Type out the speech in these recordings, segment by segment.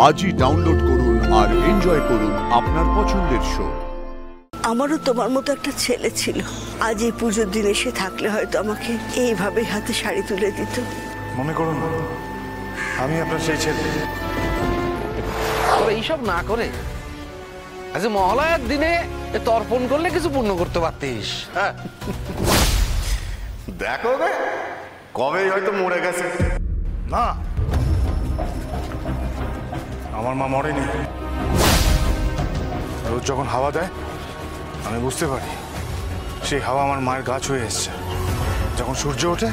আজই ডাউনলোড করুন আর এনজয় করুন আপনার পছন্দের শো। আমারও তোমার মতো একটা ছেলে ছিল, আজ এই পুজোর দিন এসে থাকলে হয়তো আমাকে এইভাবে হাতে শাড়ি তুলে দিত। মনে করুন আমি আপনার সেই ছেলে। তবে এইসব না করে আজ মহালয়ার দিনে তর্পণ করলে কিছু পূর্ণ করতে পারতিস। হ্যাঁ দেখো রে, কবেই হয়তো মরে গেছে। না, আমার মা মরেনি। রোজ যখন হাওয়া দেয় আমি বুঝতে পারি সেই হাওয়া আমার মায়ের গা ছুঁয়ে এসছে। যখন সূর্য ওঠে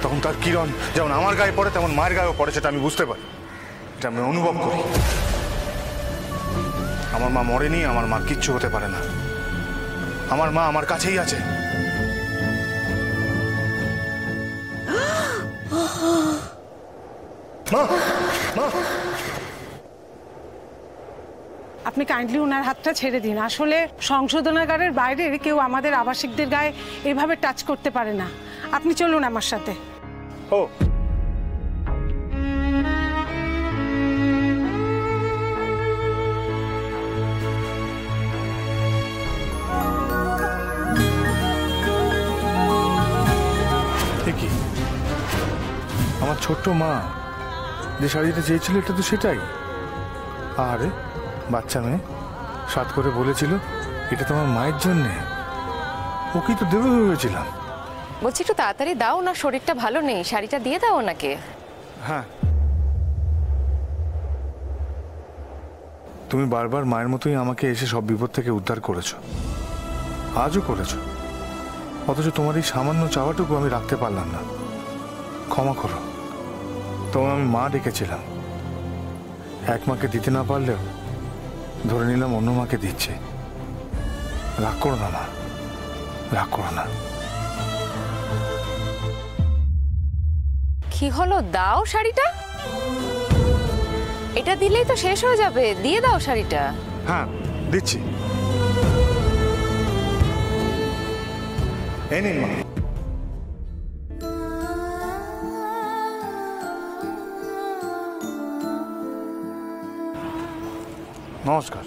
তখন তার কিরণ যেমন আমার গায়ে পড়ে তেমন মায়ের গায়েও পড়ে, সেটা আমি বুঝতে পারি, এটা আমি অনুভব করি। আমার মা মরেনি, আমার মা কিচ্ছু হতে পারে না। আমার মা আমার কাছেই আছে। আপনি কাইন্ডলি ওনার হাতটা ছেড়ে দিন। আসলে সংশোধনাগারের বাইরের কেউ আমাদের আবাসিকদের গায়ে এভাবে টাচ করতে পারে না। আপনি চলুন আমার সাথে। ও কি, আমার ছোট্ট মা যে শাড়িটা চেয়েছিল এটা তো সেটাই। আরে বাচ্চা মেয়ে সাত করে বলেছিল এটা তোমার মায়ের জন্যে, ওকেই তো দেবে ভেবেছিলাম। বলছি একটু তাড়াতাড়ি দাও, না শরীরটা ভালো নেই, শাড়িটা দিয়ে দাও ওনাকে। হ্যাঁ, তুমি বারবার মায়ের মতোই আমাকে এসে সব বিপদ থেকে উদ্ধার করেছো, আজও করেছো, অথচ তোমার এই সামান্য চাওয়াটুকু আমি রাখতে পারলাম না। ক্ষমা করো। তখন আমি মা ডেকেছিলাম, এক মাকে দিতে না পারলেও ধরে নিলাম অন্য মাকে দিচ্ছে। রাগ করো না মা, রাগ করো না। কি হলো, দাও শাড়িটা। এটা দিলেই তো শেষ হয়ে যাবে, দিয়ে দাও শাড়িটা। হ্যাঁ দিচ্ছি, এই নিন মা। নমস্কার।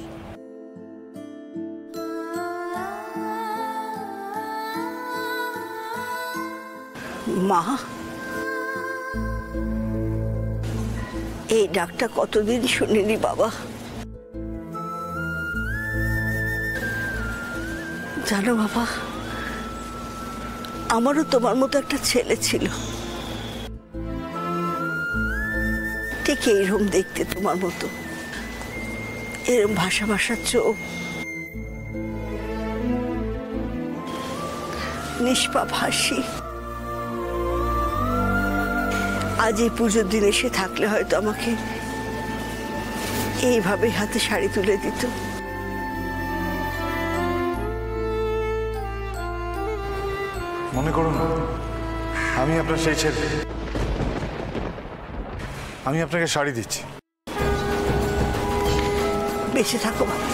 মা, এই ডাকটা কতদিন শুনিনি বাবা। জানো বাবা, আমারও তোমার মতো একটা ছেলে ছিল, ঠিক এইরকম দেখতে তোমার মতো, এরম ভাষা ভাষার চোখ, নিষ্পাপ হাসি। আজ এই পুজোর দিন এসে থাকলে হয়তো আমাকে এইভাবে হাতে শাড়ি তুলে দিত। মনে করুন আমি আপনার সেই ছেলে। আমি আপনাকে শাড়ি দিচ্ছি। বেঁচে থাকো বাবা,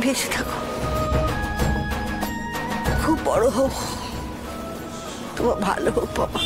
বেঁচে থাকো, খুব বড় হোক, তোমার ভালো হোক বাবা।